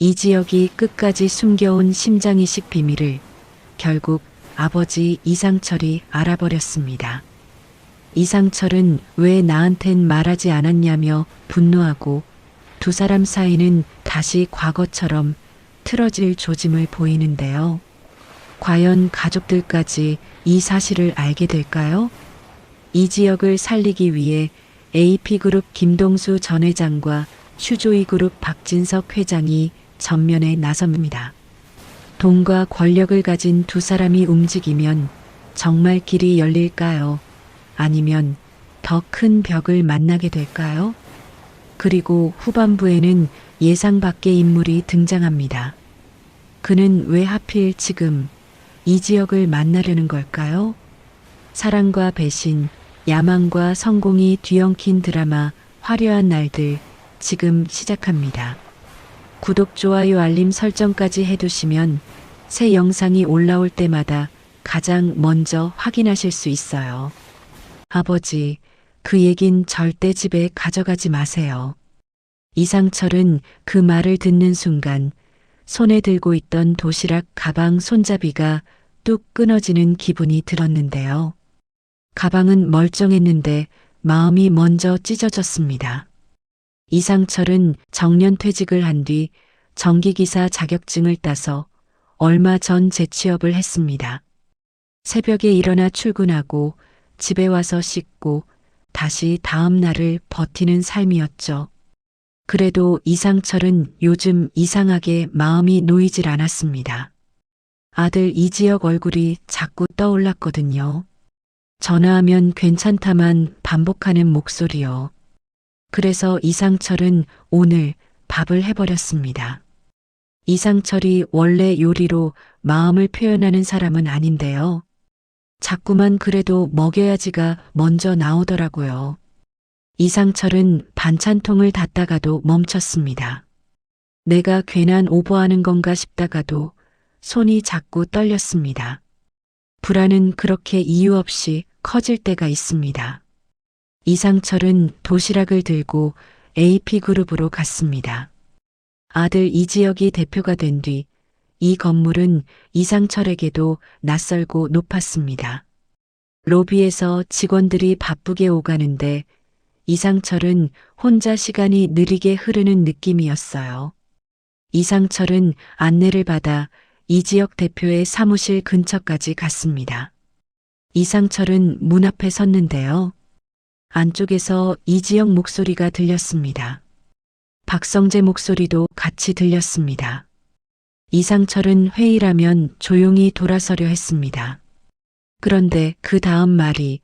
이지혁이 끝까지 숨겨온 심장이식 비밀을 결국 아버지 이상철이 알아버렸습니다. 이상철은 왜 나한텐 말하지 않았냐며 분노하고 두 사람 사이는 다시 과거처럼 틀어질 조짐을 보이는데요. 과연 가족들까지 이 사실을 알게 될까요? 이지혁을 살리기 위해 AP그룹 김동수 전 회장과 슈조이그룹 박진석 회장이 전면에 나섭니다. 돈과 권력을 가진 두 사람이 움직이면 정말 길이 열릴까요? 아니면 더 큰 벽을 만나게 될까요? 그리고 후반부에는 예상 밖의 인물이 등장합니다. 그는 왜 하필 지금 이지혁을 만나려는 걸까요? 사랑과 배신, 야망과 성공이 뒤엉킨 드라마 화려한 날들 지금 시작합니다. 구독, 좋아요, 알림 설정까지 해두시면 새 영상이 올라올 때마다 가장 먼저 확인하실 수 있어요. 아버지, 그 얘긴 절대 집에 가져가지 마세요. 이상철은 그 말을 듣는 순간 손에 들고 있던 도시락 가방 손잡이가 뚝 끊어지는 기분이 들었는데요. 가방은 멀쩡했는데 마음이 먼저 찢어졌습니다. 이상철은 정년퇴직을 한 뒤 전기기사 자격증을 따서 얼마 전 재취업을 했습니다. 새벽에 일어나 출근하고 집에 와서 씻고 다시 다음 날을 버티는 삶이었죠. 그래도 이상철은 요즘 이상하게 마음이 놓이질 않았습니다. 아들 이지혁 얼굴이 자꾸 떠올랐거든요. 전화하면 괜찮다만 반복하는 목소리요. 그래서 이상철은 오늘 밥을 해버렸습니다. 이상철이 원래 요리로 마음을 표현하는 사람은 아닌데요. 자꾸만 그래도 먹여야지가 먼저 나오더라고요. 이상철은 반찬통을 닫다가도 멈췄습니다. 내가 괜한 오버하는 건가 싶다가도 손이 자꾸 떨렸습니다. 불안은 그렇게 이유 없이 커질 때가 있습니다. 이상철은 도시락을 들고 AP그룹으로 갔습니다. 아들 이지혁이 대표가 된 뒤 이 건물은 이상철에게도 낯설고 높았습니다. 로비에서 직원들이 바쁘게 오가는데 이상철은 혼자 시간이 느리게 흐르는 느낌이었어요. 이상철은 안내를 받아 이지혁 대표의 사무실 근처까지 갔습니다. 이상철은 문 앞에 섰는데요. 안쪽에서 이지혁 목소리가 들렸습니다. 박성재 목소리도 같이 들렸습니다. 이상철은 회의라면 조용히 돌아서려 했습니다. 그런데 그 다음 말이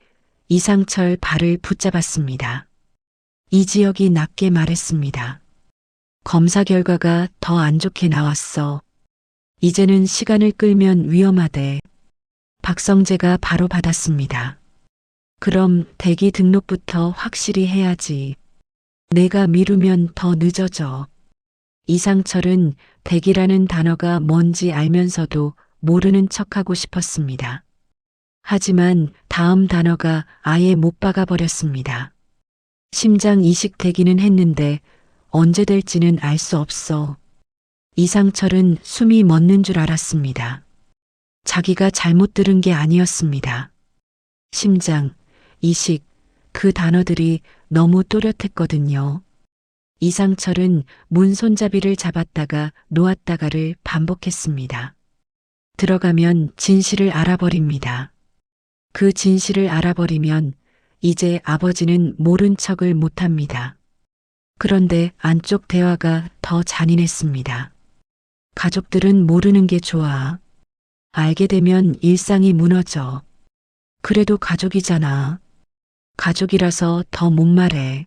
이상철 발을 붙잡았습니다. 이지혁이 낮게 말했습니다. 검사 결과가 더 안 좋게 나왔어. 이제는 시간을 끌면 위험하대. 박성재가 바로 받았습니다. 그럼 대기 등록부터 확실히 해야지. 내가 미루면 더 늦어져. 이상철은 대기라는 단어가 뭔지 알면서도 모르는 척하고 싶었습니다. 하지만 다음 단어가 아예 못 박아버렸습니다. 심장 이식 대기는 했는데 언제 될지는 알 수 없어. 이상철은 숨이 멎는 줄 알았습니다. 자기가 잘못 들은 게 아니었습니다. 심장, 이식, 그 단어들이 너무 또렷했거든요. 이상철은 문 손잡이를 잡았다가 놓았다가를 반복했습니다. 들어가면 진실을 알아버립니다. 그 진실을 알아버리면 이제 아버지는 모른 척을 못합니다. 그런데 안쪽 대화가 더 잔인했습니다. 가족들은 모르는 게 좋아. 알게 되면 일상이 무너져. 그래도 가족이잖아. 가족이라서 더 못 말해.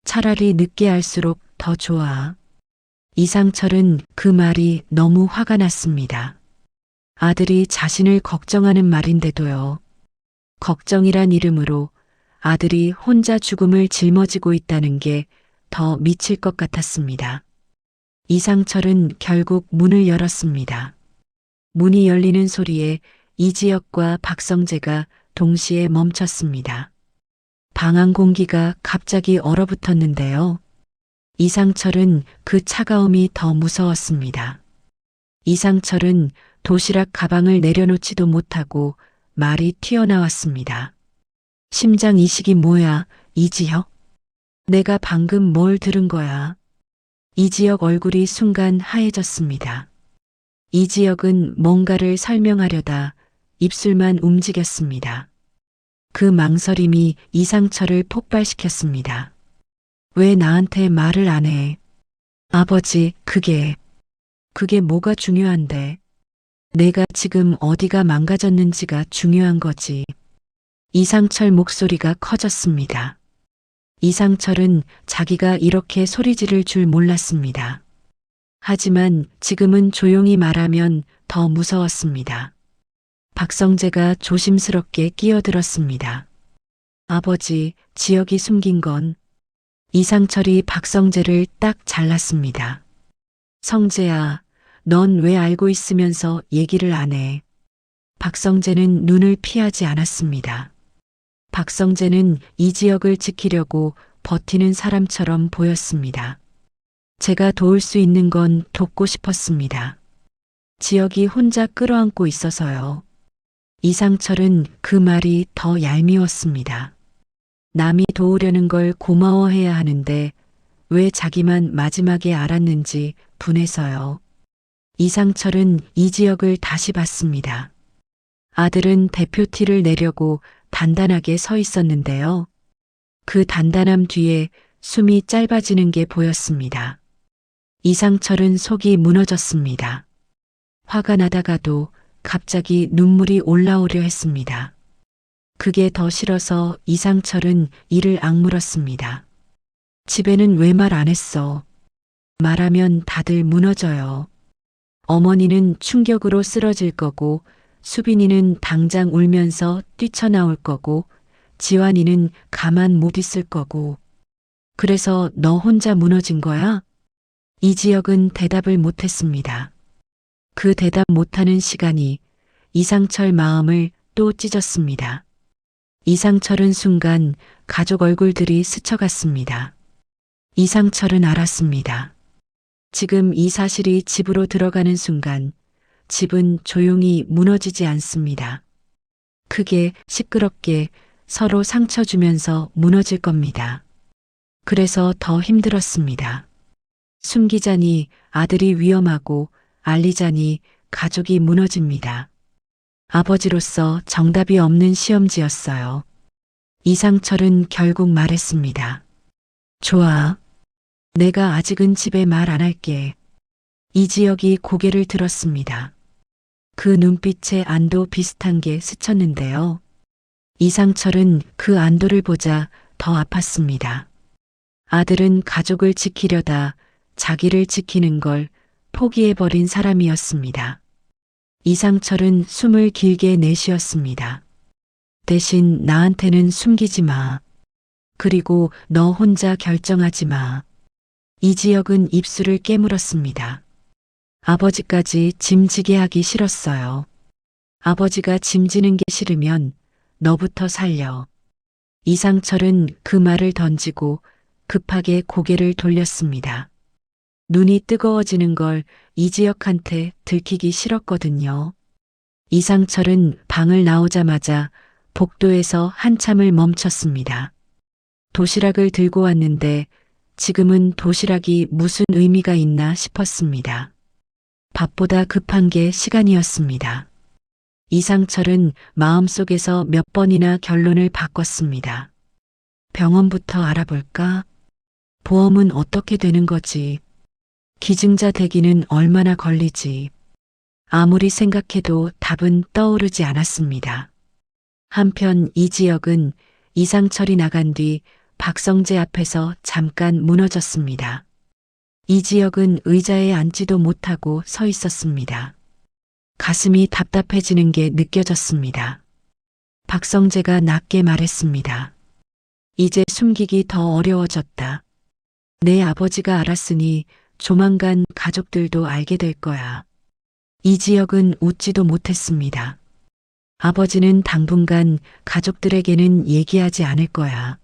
차라리 늦게 알수록 더 좋아. 이상철은 그 말이 너무 화가 났습니다. 아들이 자신을 걱정하는 말인데도요. 걱정이란 이름으로 아들이 혼자 죽음을 짊어지고 있다는 게 더 미칠 것 같았습니다. 이상철은 결국 문을 열었습니다. 문이 열리는 소리에 이지혁과 박성재가 동시에 멈췄습니다. 방 안 공기가 갑자기 얼어붙었는데요. 이상철은 그 차가움이 더 무서웠습니다. 이상철은 도시락 가방을 내려놓지도 못하고 말이 튀어나왔습니다. 심장 이식이 뭐야, 이지혁? 내가 방금 뭘 들은 거야? 이지혁 얼굴이 순간 하얘졌습니다. 이지혁은 뭔가를 설명하려다 입술만 움직였습니다. 그 망설임이 이상철을 폭발시켰습니다. 왜 나한테 말을 안 해? 아버지, 그게 뭐가 중요한데? 내가 지금 어디가 망가졌는지가 중요한 거지. 이상철 목소리가 커졌습니다. 이상철은 자기가 이렇게 소리 지를 줄 몰랐습니다. 하지만 지금은 조용히 말하면 더 무서웠습니다. 박성재가 조심스럽게 끼어들었습니다. 아버지, 지혁이 숨긴 건. 이상철이 박성재를 딱 잘랐습니다. 성재야, 넌 왜 알고 있으면서 얘기를 안 해? 박성재는 눈을 피하지 않았습니다. 박성재는 이지혁을 지키려고 버티는 사람처럼 보였습니다. 제가 도울 수 있는 건 돕고 싶었습니다. 지혁이 혼자 끌어안고 있어서요. 이상철은 그 말이 더 얄미웠습니다. 남이 도우려는 걸 고마워해야 하는데 왜 자기만 마지막에 알았는지 분해서요. 이상철은 이지혁을 다시 봤습니다. 아들은 대표티를 내려고 단단하게 서 있었는데요. 그 단단함 뒤에 숨이 짧아지는 게 보였습니다. 이상철은 속이 무너졌습니다. 화가 나다가도 갑자기 눈물이 올라오려 했습니다. 그게 더 싫어서 이상철은 이를 악물었습니다. 집에는 왜 말 안 했어? 말하면 다들 무너져요. 어머니는 충격으로 쓰러질 거고 수빈이는 당장 울면서 뛰쳐나올 거고 지환이는 가만 못 있을 거고. 그래서 너 혼자 무너진 거야? 이지혁은 대답을 못했습니다. 그 대답 못하는 시간이 이상철 마음을 또 찢었습니다. 이상철은 순간 가족 얼굴들이 스쳐갔습니다. 이상철은 알았습니다. 지금 이 사실이 집으로 들어가는 순간 집은 조용히 무너지지 않습니다. 크게 시끄럽게 서로 상처 주면서 무너질 겁니다. 그래서 더 힘들었습니다. 숨기자니 아들이 위험하고 알리자니 가족이 무너집니다. 아버지로서 정답이 없는 시험지였어요. 이상철은 결국 말했습니다. 좋아. 내가 아직은 집에 말 안 할게. 이지혁이 고개를 들었습니다. 그 눈빛에 안도 비슷한 게 스쳤는데요. 이상철은 그 안도를 보자 더 아팠습니다. 아들은 가족을 지키려다 자기를 지키는 걸 포기해버린 사람이었습니다. 이상철은 숨을 길게 내쉬었습니다. 대신 나한테는 숨기지 마. 그리고 너 혼자 결정하지 마. 이지혁은 입술을 깨물었습니다. 아버지까지 짐지게 하기 싫었어요. 아버지가 짐지는 게 싫으면 너부터 살려. 이상철은 그 말을 던지고 급하게 고개를 돌렸습니다. 눈이 뜨거워지는 걸 이지혁한테 들키기 싫었거든요. 이상철은 방을 나오자마자 복도에서 한참을 멈췄습니다. 도시락을 들고 왔는데 지금은 도시락이 무슨 의미가 있나 싶었습니다. 밥보다 급한 게 시간이었습니다. 이상철은 마음속에서 몇 번이나 결론을 바꿨습니다. 병원부터 알아볼까? 보험은 어떻게 되는 거지? 기증자 되기는 얼마나 걸리지? 아무리 생각해도 답은 떠오르지 않았습니다. 한편 이지혁은 이상철이 나간 뒤 박성재 앞에서 잠깐 무너졌습니다. 이지혁은 의자에 앉지도 못하고 서 있었습니다. 가슴이 답답해지는 게 느껴졌습니다. 박성재가 낮게 말했습니다. 이제 숨기기 더 어려워졌다. 내 아버지가 알았으니 조만간 가족들도 알게 될 거야. 이지혁은 웃지도 못했습니다. 아버지는 당분간 가족들에게는 얘기하지 않을 거야.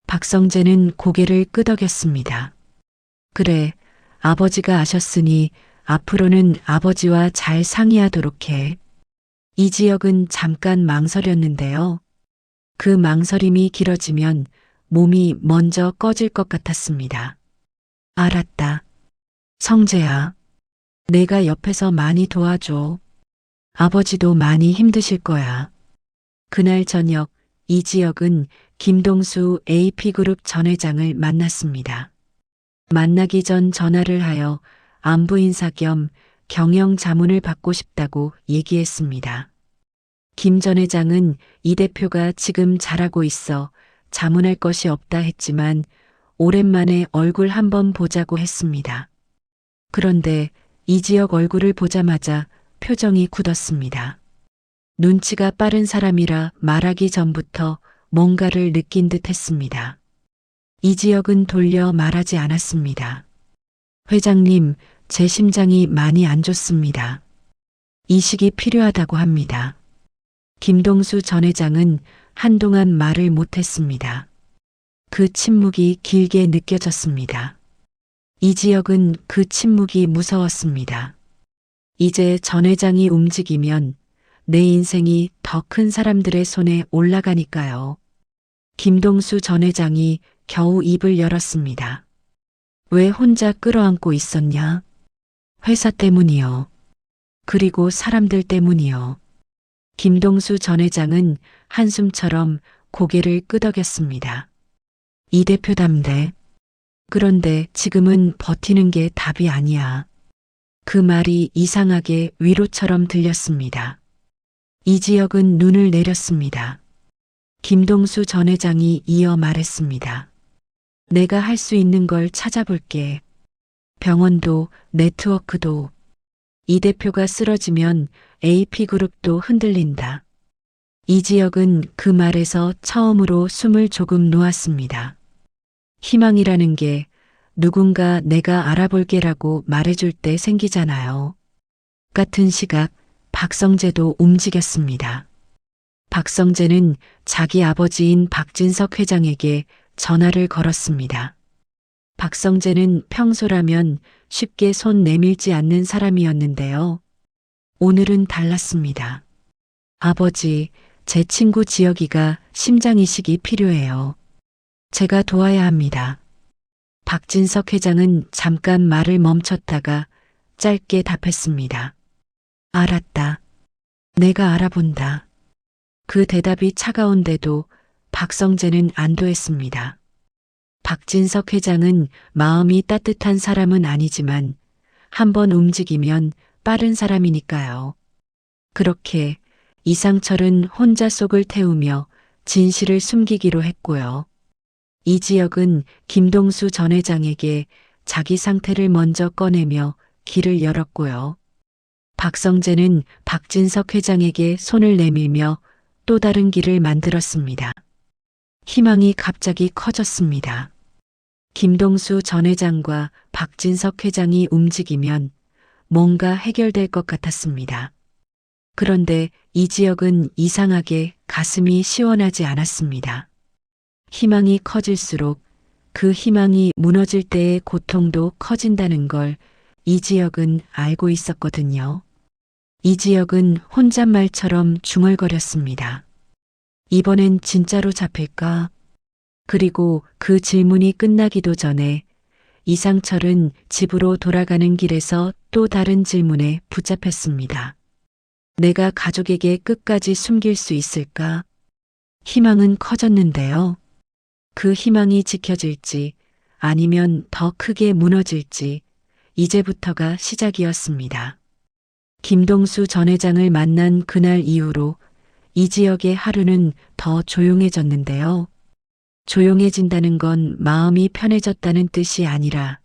박성재는 고개를 끄덕였습니다. 그래, 아버지가 아셨으니 앞으로는 아버지와 잘 상의하도록 해. 이지혁은 잠깐 망설였는데요. 그 망설임이 길어지면 몸이 먼저 꺼질 것 같았습니다. 알았다. 성재야, 내가 옆에서 많이 도와줘. 아버지도 많이 힘드실 거야. 그날 저녁 이지혁은 김동수 AP그룹 전 회장을 만났습니다. 만나기 전 전화를 하여 안부 인사 겸 경영 자문을 받고 싶다고 얘기했습니다. 김 전 회장은 이 대표가 지금 잘하고 있어 자문할 것이 없다 했지만 오랜만에 얼굴 한번 보자고 했습니다. 그런데 이지혁 얼굴을 보자마자 표정이 굳었습니다. 눈치가 빠른 사람이라 말하기 전부터 뭔가를 느낀 듯 했습니다. 이지혁은 돌려 말하지 않았습니다. 회장님, 제 심장이 많이 안 좋습니다. 이식이 필요하다고 합니다. 김동수 전 회장은 한동안 말을 못했습니다. 그 침묵이 길게 느껴졌습니다. 이지혁은 그 침묵이 무서웠습니다. 이제 전 회장이 움직이면 내 인생이 더 큰 사람들의 손에 올라가니까요. 김동수 전 회장이 겨우 입을 열었습니다. 왜 혼자 끌어안고 있었냐? 회사 때문이요. 그리고 사람들 때문이요. 김동수 전 회장은 한숨처럼 고개를 끄덕였습니다. 이 대표답네. 그런데 지금은 버티는 게 답이 아니야. 그 말이 이상하게 위로처럼 들렸습니다. 이지혁은 눈을 내렸습니다. 김동수 전 회장이 이어 말했습니다. 내가 할 수 있는 걸 찾아볼게. 병원도 네트워크도. 이 대표가 쓰러지면 AP그룹도 흔들린다. 이지혁은 그 말에서 처음으로 숨을 조금 놓았습니다. 희망이라는 게 누군가 내가 알아볼게라고 말해줄 때 생기잖아요. 같은 시각 박성재도 움직였습니다. 박성재는 자기 아버지인 박진석 회장에게 전화를 걸었습니다. 박성재는 평소라면 쉽게 손 내밀지 않는 사람이었는데요. 오늘은 달랐습니다. 아버지, 제 친구 지혁이가 심장 이식이 필요해요. 제가 도와야 합니다. 박진석 회장은 잠깐 말을 멈췄다가 짧게 답했습니다. 알았다. 내가 알아본다. 그 대답이 차가운데도 박성재는 안도했습니다. 박진석 회장은 마음이 따뜻한 사람은 아니지만 한번 움직이면 빠른 사람이니까요. 그렇게 이상철은 혼자 속을 태우며 진실을 숨기기로 했고요. 이지혁은 김동수 전 회장에게 자기 상태를 먼저 꺼내며 길을 열었고요. 박성재는 박진석 회장에게 손을 내밀며 또 다른 길을 만들었습니다. 희망이 갑자기 커졌습니다. 김동수 전 회장과 박진석 회장이 움직이면 뭔가 해결될 것 같았습니다. 그런데 이지혁은 이상하게 가슴이 시원하지 않았습니다. 희망이 커질수록 그 희망이 무너질 때의 고통도 커진다는 걸 이지혁은 알고 있었거든요. 이지혁은 혼잣말처럼 중얼거렸습니다. 이번엔 진짜로 잡힐까? 그리고 그 질문이 끝나기도 전에 이상철은 집으로 돌아가는 길에서 또 다른 질문에 붙잡혔습니다. 내가 가족에게 끝까지 숨길 수 있을까? 희망은 커졌는데요. 그 희망이 지켜질지 아니면 더 크게 무너질지 이제부터가 시작이었습니다. 김동수 전 회장을 만난 그날 이후로 이지혁의 하루는 더 조용해졌는데요. 조용해진다는 건 마음이 편해졌다는 뜻이 아니라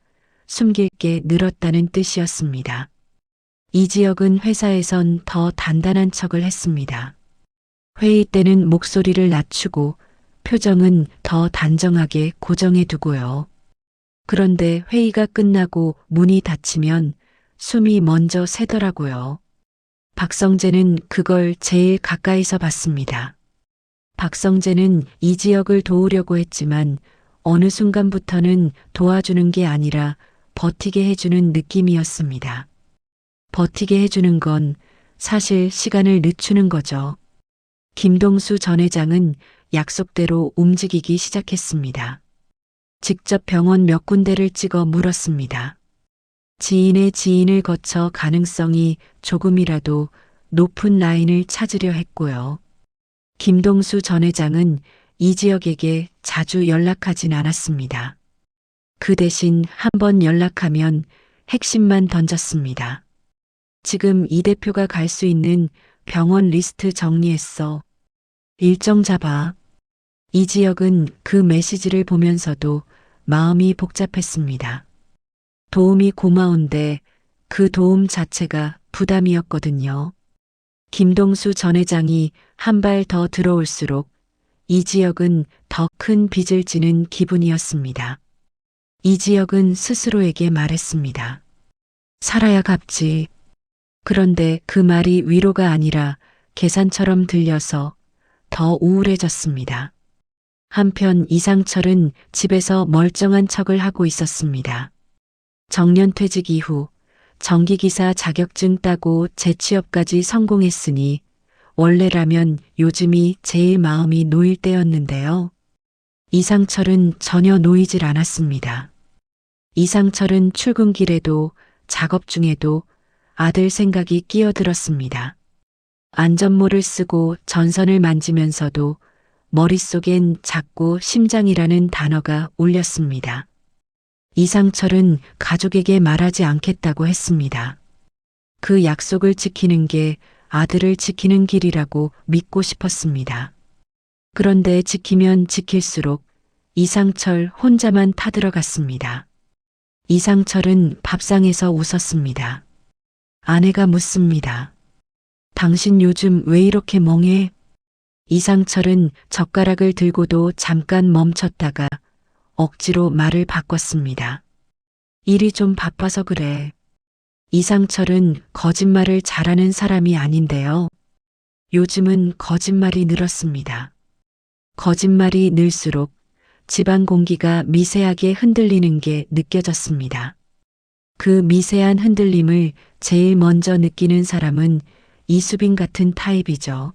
숨길 게 늘었다는 뜻이었습니다. 이지혁은 회사에선 더 단단한 척을 했습니다. 회의 때는 목소리를 낮추고 표정은 더 단정하게 고정해 두고요. 그런데 회의가 끝나고 문이 닫히면 숨이 먼저 새더라고요. 박성재는 그걸 제일 가까이서 봤습니다. 박성재는 이지혁을 도우려고 했지만 어느 순간부터는 도와주는 게 아니라 버티게 해주는 느낌이었습니다. 버티게 해주는 건 사실 시간을 늦추는 거죠. 김동수 전 회장은 약속대로 움직이기 시작했습니다. 직접 병원 몇 군데를 찍어 물었습니다. 지인의 지인을 거쳐 가능성이 조금이라도 높은 라인을 찾으려 했고요. 김동수 전 회장은 이지혁에게 자주 연락하진 않았습니다. 그 대신 한 번 연락하면 핵심만 던졌습니다. 지금 이 대표가 갈 수 있는 병원 리스트 정리했어. 일정 잡아. 이지혁은 그 메시지를 보면서도 마음이 복잡했습니다. 도움이 고마운데 그 도움 자체가 부담이었거든요. 김동수 전 회장이 한 발 더 들어올수록 이지혁은 더 큰 빚을 지는 기분이었습니다. 이지혁은 스스로에게 말했습니다. 살아야 갚지. 그런데 그 말이 위로가 아니라 계산처럼 들려서 더 우울해졌습니다. 한편 이상철은 집에서 멀쩡한 척을 하고 있었습니다. 정년퇴직 이후 전기기사 자격증 따고 재취업까지 성공했으니 원래라면 요즘이 제일 마음이 놓일 때였는데요. 이상철은 전혀 놓이질 않았습니다. 이상철은 출근길에도 작업 중에도 아들 생각이 끼어들었습니다. 안전모를 쓰고 전선을 만지면서도 머릿속엔 자꾸 심장이라는 단어가 울렸습니다. 이상철은 가족에게 말하지 않겠다고 했습니다. 그 약속을 지키는 게 아들을 지키는 길이라고 믿고 싶었습니다. 그런데 지키면 지킬수록 이상철 혼자만 타들어갔습니다. 이상철은 밥상에서 웃었습니다. 아내가 묻습니다. 당신 요즘 왜 이렇게 멍해? 이상철은 젓가락을 들고도 잠깐 멈췄다가 억지로 말을 바꿨습니다. 일이 좀 바빠서 그래. 이상철은 거짓말을 잘하는 사람이 아닌데요. 요즘은 거짓말이 늘었습니다. 거짓말이 늘수록 집안 공기가 미세하게 흔들리는 게 느껴졌습니다. 그 미세한 흔들림을 제일 먼저 느끼는 사람은 이수빈 같은 타입이죠.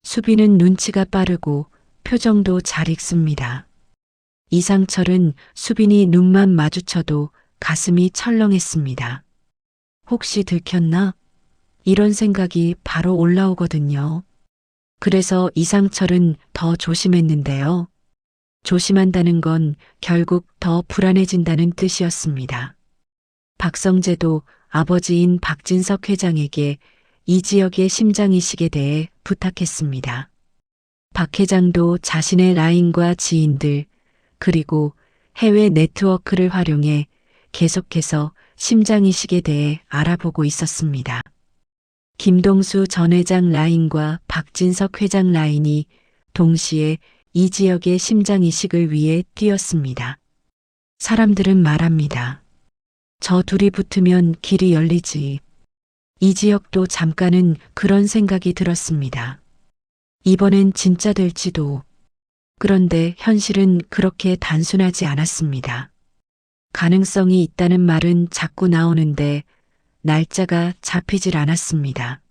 수빈은 눈치가 빠르고 표정도 잘 읽습니다. 이상철은 수빈이 눈만 마주쳐도 가슴이 철렁했습니다. 혹시 들켰나? 이런 생각이 바로 올라오거든요. 그래서 이상철은 더 조심했는데요. 조심한다는 건 결국 더 불안해진다는 뜻이었습니다. 박성재도 아버지인 박진석 회장에게 이지혁의 심장이식에 대해 부탁했습니다. 박 회장도 자신의 라인과 지인들 그리고 해외 네트워크를 활용해 계속해서 심장이식에 대해 알아보고 있었습니다. 김동수 전 회장 라인과 박진석 회장 라인이 동시에 이지혁의 심장이식을 위해 뛰었습니다. 사람들은 말합니다. 저 둘이 붙으면 길이 열리지. 이지혁도 잠깐은 그런 생각이 들었습니다. 이번엔 진짜 될지도. 그런데 현실은 그렇게 단순하지 않았습니다. 가능성이 있다는 말은 자꾸 나오는데 날짜가 잡히질 않았습니다.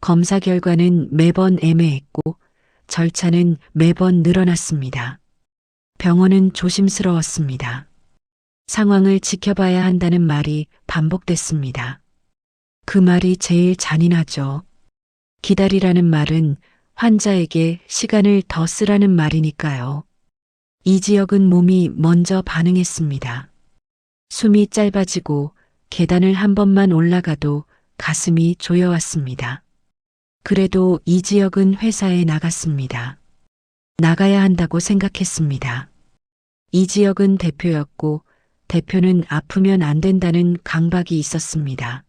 검사 결과는 매번 애매했고 절차는 매번 늘어났습니다. 병원은 조심스러웠습니다. 상황을 지켜봐야 한다는 말이 반복됐습니다. 그 말이 제일 잔인하죠. 기다리라는 말은 환자에게 시간을 더 쓰라는 말이니까요. 이지혁은 몸이 먼저 반응했습니다. 숨이 짧아지고 계단을 한 번만 올라가도 가슴이 조여왔습니다. 그래도 이지혁은 회사에 나갔습니다. 나가야 한다고 생각했습니다. 이지혁은 대표였고 대표는 아프면 안 된다는 강박이 있었습니다.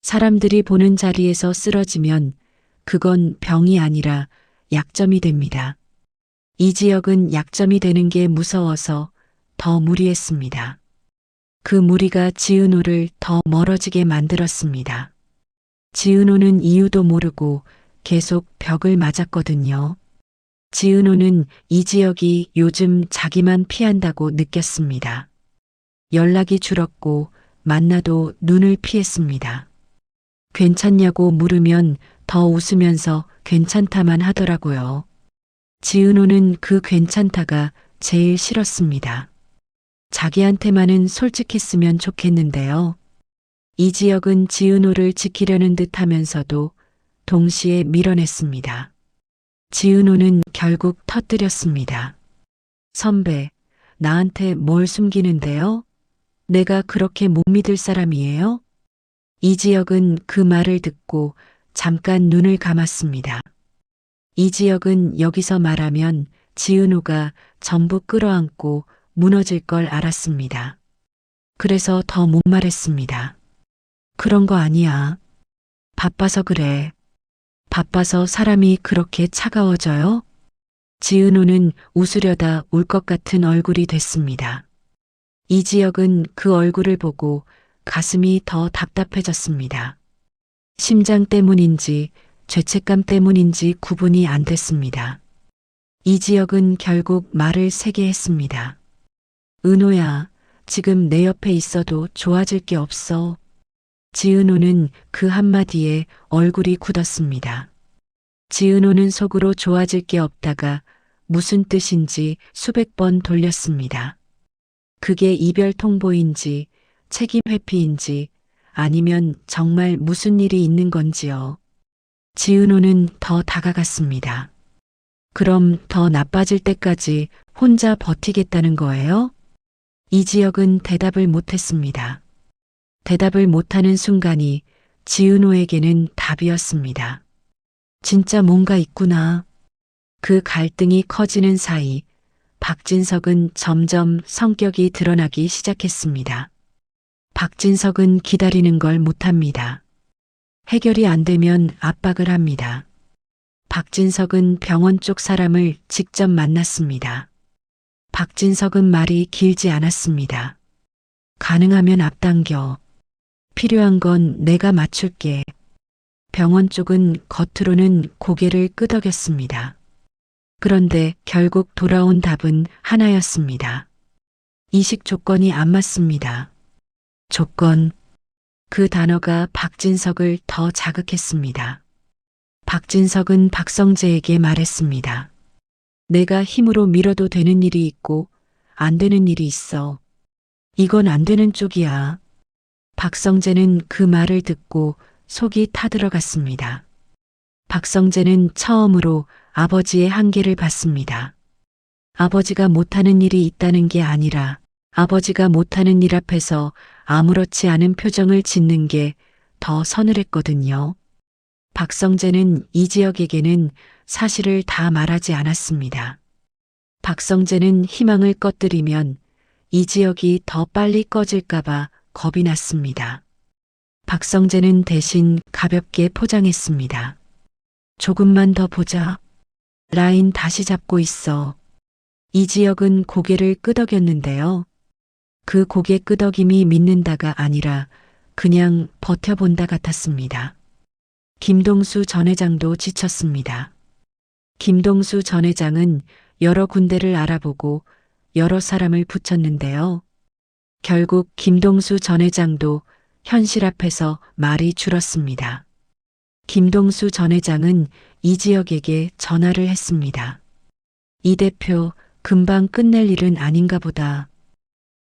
사람들이 보는 자리에서 쓰러지면 그건 병이 아니라 약점이 됩니다. 이지혁은 약점이 되는 게 무서워서 더 무리했습니다. 그 무리가 지은호를 더 멀어지게 만들었습니다. 지은호는 이유도 모르고 계속 벽을 맞았거든요. 지은호는 이지혁이 요즘 자기만 피한다고 느꼈습니다. 연락이 줄었고 만나도 눈을 피했습니다. 괜찮냐고 물으면 더 웃으면서 괜찮다만 하더라고요. 지은호는 그 괜찮다가 제일 싫었습니다. 자기한테만은 솔직했으면 좋겠는데요. 이지혁은 지은호를 지키려는 듯 하면서도 동시에 밀어냈습니다. 지은호는 결국 터뜨렸습니다. 선배, 나한테 뭘 숨기는데요? 내가 그렇게 못 믿을 사람이에요? 이지혁은 그 말을 듣고 잠깐 눈을 감았습니다. 이지혁은 여기서 말하면 지은호가 전부 끌어안고 무너질 걸 알았습니다. 그래서 더 못 말했습니다. 그런 거 아니야. 바빠서 그래. 바빠서 사람이 그렇게 차가워져요? 지은호는 웃으려다 울 것 같은 얼굴이 됐습니다. 이지혁은 그 얼굴을 보고 가슴이 더 답답해졌습니다. 심장 때문인지 죄책감 때문인지 구분이 안 됐습니다. 이지혁은 결국 말을 세게 했습니다. 은호야, 지금 내 옆에 있어도 좋아질 게 없어. 지은호는 그 한마디에 얼굴이 굳었습니다. 지은호는 속으로 좋아질 게 없다가 무슨 뜻인지 수백 번 돌렸습니다. 그게 이별 통보인지 책임 회피인지 아니면 정말 무슨 일이 있는 건지요. 지은호는 더 다가갔습니다. 그럼 더 나빠질 때까지 혼자 버티겠다는 거예요? 이지혁은 대답을 못했습니다. 대답을 못하는 순간이 지은호에게는 답이었습니다. 진짜 뭔가 있구나. 그 갈등이 커지는 사이 박진석은 점점 성격이 드러나기 시작했습니다. 박진석은 기다리는 걸 못합니다. 해결이 안 되면 압박을 합니다. 박진석은 병원 쪽 사람을 직접 만났습니다. 박진석은 말이 길지 않았습니다. 가능하면 앞당겨. 필요한 건 내가 맞출게. 병원 쪽은 겉으로는 고개를 끄덕였습니다. 그런데 결국 돌아온 답은 하나였습니다. 이식 조건이 안 맞습니다. 조건. 그 단어가 박진석을 더 자극했습니다. 박진석은 박성재에게 말했습니다. 내가 힘으로 밀어도 되는 일이 있고 안 되는 일이 있어. 이건 안 되는 쪽이야. 박성재는 그 말을 듣고 속이 타들어갔습니다. 박성재는 처음으로 아버지의 한계를 봤습니다. 아버지가 못하는 일이 있다는 게 아니라 아버지가 못하는 일 앞에서 아무렇지 않은 표정을 짓는 게 더 서늘했거든요. 박성재는 이지혁에게는 사실을 다 말하지 않았습니다. 박성재는 희망을 꺼뜨리면 이지혁이 더 빨리 꺼질까봐 겁이 났습니다. 박성재는 대신 가볍게 포장했습니다. 조금만 더 보자. 라인 다시 잡고 있어. 이지혁은 고개를 끄덕였는데요. 그 고개 끄덕임이 믿는다가 아니라 그냥 버텨본다 같았습니다. 김동수 전 회장도 지쳤습니다. 김동수 전 회장은 여러 군데를 알아보고 여러 사람을 붙였는데요. 결국 김동수 전 회장도 현실 앞에서 말이 줄었습니다. 김동수 전 회장은 이지혁에게 전화를 했습니다. 이 대표, 금방 끝낼 일은 아닌가 보다.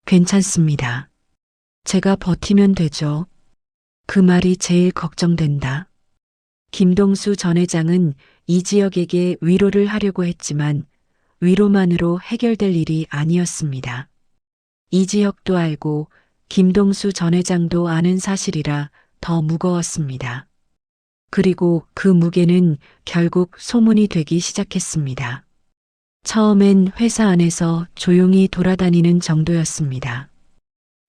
괜찮습니다. 제가 버티면 되죠. 그 말이 제일 걱정된다. 김동수 전 회장은 이지혁에게 위로를 하려고 했지만 위로만으로 해결될 일이 아니었습니다. 이지혁도 알고 김동수 전 회장도 아는 사실이라 더 무거웠습니다. 그리고 그 무게는 결국 소문이 되기 시작했습니다. 처음엔 회사 안에서 조용히 돌아다니는 정도였습니다.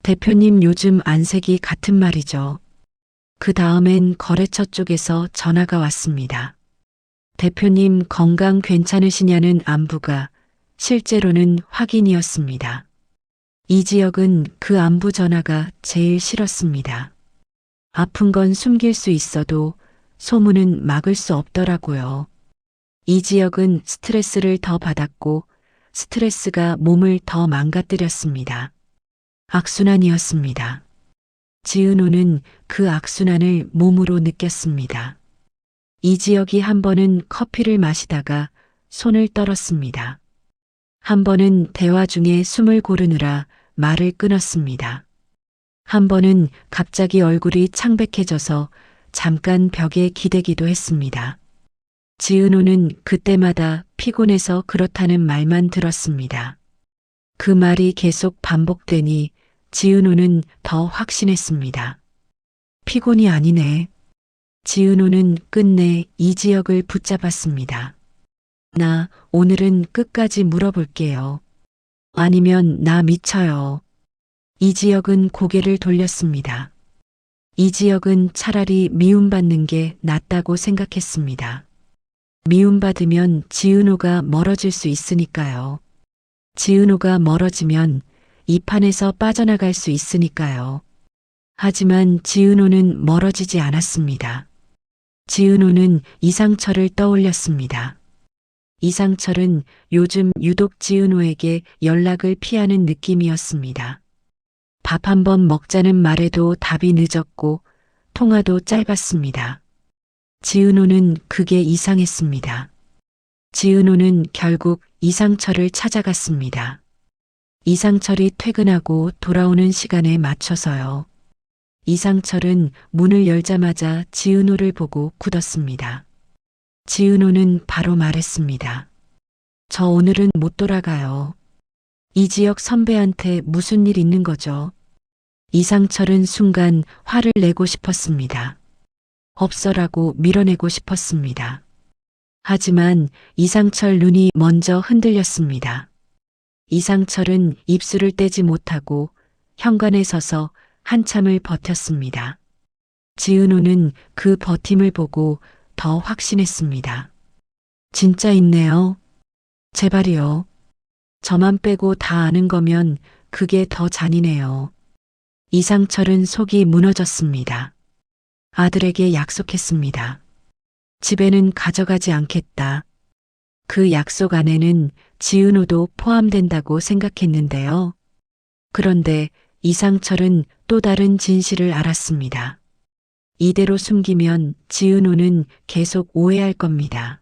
대표님 요즘 안색이 같은 말이죠. 그 다음엔 거래처 쪽에서 전화가 왔습니다. 대표님 건강 괜찮으시냐는 안부가 실제로는 확인이었습니다. 이지혁은 그 안부 전화가 제일 싫었습니다. 아픈 건 숨길 수 있어도 소문은 막을 수 없더라고요. 이지혁은 스트레스를 더 받았고 스트레스가 몸을 더 망가뜨렸습니다. 악순환이었습니다. 지은호는 그 악순환을 몸으로 느꼈습니다. 이지혁이 한 번은 커피를 마시다가 손을 떨었습니다. 한 번은 대화 중에 숨을 고르느라 말을 끊었습니다. 한 번은 갑자기 얼굴이 창백해져서 잠깐 벽에 기대기도 했습니다. 지은호는 그때마다 피곤해서 그렇다는 말만 들었습니다. 그 말이 계속 반복되니 지은호는 더 확신했습니다. 피곤이 아니네. 지은호는 끝내 이지혁을 붙잡았습니다. 나 오늘은 끝까지 물어볼게요. 아니면 나 미쳐요. 이지혁은 고개를 돌렸습니다. 이지혁은 차라리 미움받는 게 낫다고 생각했습니다. 미움받으면 지은호가 멀어질 수 있으니까요. 지은호가 멀어지면 이 판에서 빠져나갈 수 있으니까요. 하지만 지은호는 멀어지지 않았습니다. 지은호는 이상철을 떠올렸습니다. 이상철은 요즘 유독 지은호에게 연락을 피하는 느낌이었습니다. 밥 한 번 먹자는 말에도 답이 늦었고 통화도 짧았습니다. 지은호는 그게 이상했습니다. 지은호는 결국 이상철을 찾아갔습니다. 이상철이 퇴근하고 돌아오는 시간에 맞춰서요. 이상철은 문을 열자마자 지은호를 보고 굳었습니다. 지은호는 바로 말했습니다. 저 오늘은 못 돌아가요. 이지혁 선배한테 무슨 일 있는 거죠? 이상철은 순간 화를 내고 싶었습니다. 없어라고 밀어내고 싶었습니다. 하지만 이상철 눈이 먼저 흔들렸습니다. 이상철은 입술을 떼지 못하고 현관에 서서 한참을 버텼습니다. 지은호는 그 버팀을 보고 더 확신했습니다. 진짜 있네요. 제발이요. 저만 빼고 다 아는 거면 그게 더 잔인해요. 이상철은 속이 무너졌습니다. 아들에게 약속했습니다. 집에는 가져가지 않겠다. 그 약속 안에는 지은호도 포함된다고 생각했는데요. 그런데 이상철은 또 다른 진실을 알았습니다. 이대로 숨기면 지은호는 계속 오해할 겁니다.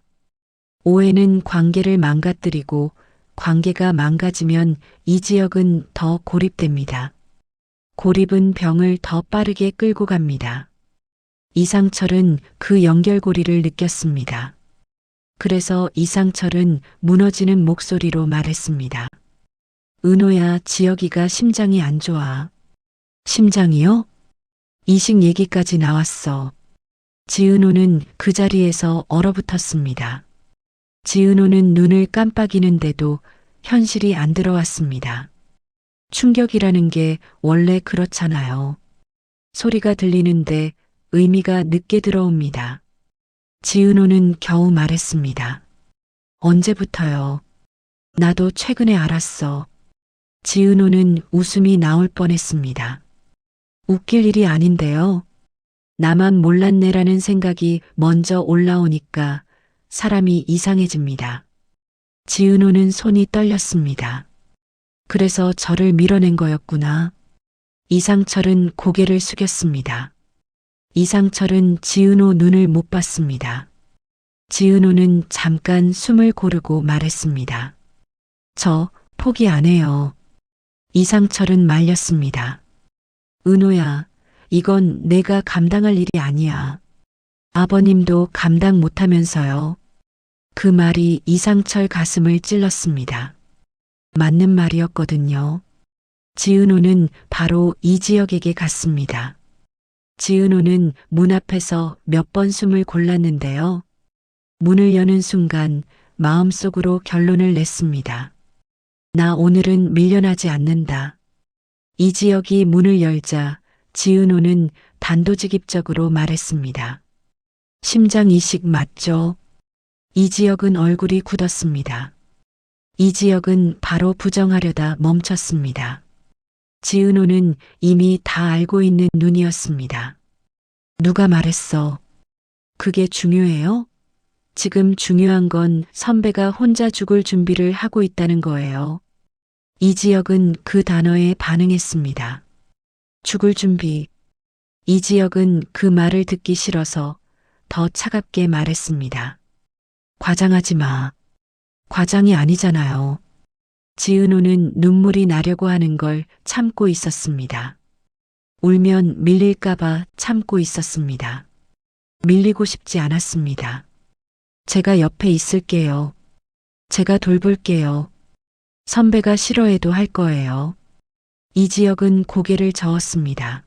오해는 관계를 망가뜨리고 관계가 망가지면 이지혁은 더 고립됩니다. 고립은 병을 더 빠르게 끌고 갑니다. 이상철은 그 연결고리를 느꼈습니다. 그래서 이상철은 무너지는 목소리로 말했습니다. 은호야, 지혁이가 심장이 안 좋아. 심장이요? 이식 얘기까지 나왔어. 지은호는 그 자리에서 얼어붙었습니다. 지은호는 눈을 깜빡이는데도 현실이 안 들어왔습니다. 충격이라는 게 원래 그렇잖아요. 소리가 들리는데 의미가 늦게 들어옵니다. 지은호는 겨우 말했습니다. 언제부터요? 나도 최근에 알았어. 지은호는 웃음이 나올 뻔했습니다. 웃길 일이 아닌데요. 나만 몰랐네라는 생각이 먼저 올라오니까 사람이 이상해집니다. 지은호는 손이 떨렸습니다. 그래서 저를 밀어낸 거였구나. 이상철은 고개를 숙였습니다. 이상철은 지은호 눈을 못 봤습니다. 지은호는 잠깐 숨을 고르고 말했습니다. 저 포기 안 해요. 이상철은 말렸습니다. 은호야, 이건 내가 감당할 일이 아니야. 아버님도 감당 못하면서요. 그 말이 이상철 가슴을 찔렀습니다. 맞는 말이었거든요. 지은호는 바로 이지혁에게 갔습니다. 지은호는 문 앞에서 몇 번 숨을 골랐는데요. 문을 여는 순간 마음속으로 결론을 냈습니다. 나 오늘은 밀려나지 않는다. 이지혁이 문을 열자 지은호는 단도직입적으로 말했습니다. 심장 이식 맞죠? 이지혁은 얼굴이 굳었습니다. 이지혁은 바로 부정하려다 멈췄습니다. 지은호는 이미 다 알고 있는 눈이었습니다. 누가 말했어? 그게 중요해요? 지금 중요한 건 선배가 혼자 죽을 준비를 하고 있다는 거예요. 이지혁은 그 단어에 반응했습니다. 죽을 준비. 이지혁은 그 말을 듣기 싫어서 더 차갑게 말했습니다. 과장하지 마. 과장이 아니잖아요. 지은호는 눈물이 나려고 하는 걸 참고 있었습니다. 울면 밀릴까봐 참고 있었습니다. 밀리고 싶지 않았습니다. 제가 옆에 있을게요. 제가 돌볼게요. 선배가 싫어해도 할 거예요. 이지혁은 고개를 저었습니다.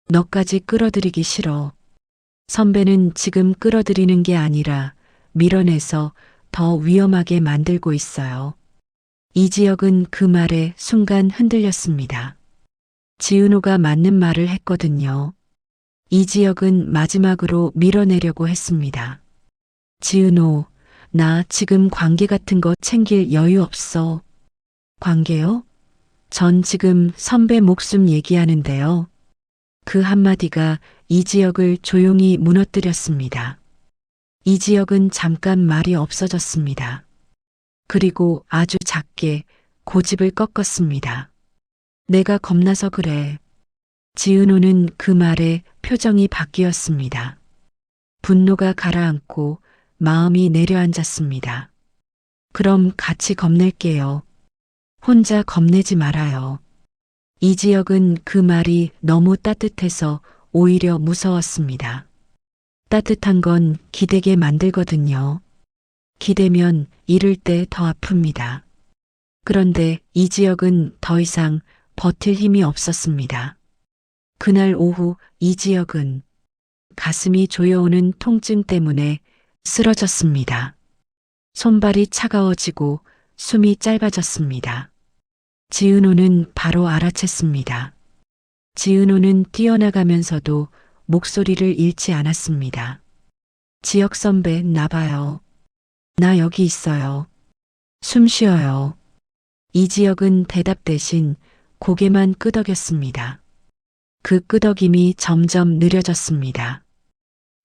너까지 끌어들이기 싫어. 선배는 지금 끌어들이는 게 아니라 밀어내서 더 위험하게 만들고 있어요. 이지혁은 그 말에 순간 흔들렸습니다. 지은호가 맞는 말을 했거든요. 이지혁은 마지막으로 밀어내려고 했습니다. 지은호, 나 지금 관계 같은 거 챙길 여유 없어. 관계요? 전 지금 선배 목숨 얘기하는데요. 그 한마디가 이지혁을 조용히 무너뜨렸습니다. 이지혁은 잠깐 말이 없어졌습니다. 그리고 아주 작게 고집을 꺾었습니다. 내가 겁나서 그래. 지은호는 그 말에 표정이 바뀌었습니다. 분노가 가라앉고 마음이 내려앉았습니다. 그럼 같이 겁낼게요. 혼자 겁내지 말아요. 이지혁은 그 말이 너무 따뜻해서 오히려 무서웠습니다. 따뜻한 건 기대게 만들거든요. 기대면 잃을 때 더 아픕니다. 그런데 이지혁은 더 이상 버틸 힘이 없었습니다. 그날 오후 이지혁은 가슴이 조여오는 통증 때문에 쓰러졌습니다. 손발이 차가워지고 숨이 짧아졌습니다. 지은호는 바로 알아챘습니다. 지은호는 뛰어나가면서도 목소리를 잃지 않았습니다. 지혁 선배, 나봐요. 나 여기 있어요. 숨 쉬어요. 이지혁은 대답 대신 고개만 끄덕였습니다. 그 끄덕임이 점점 느려졌습니다.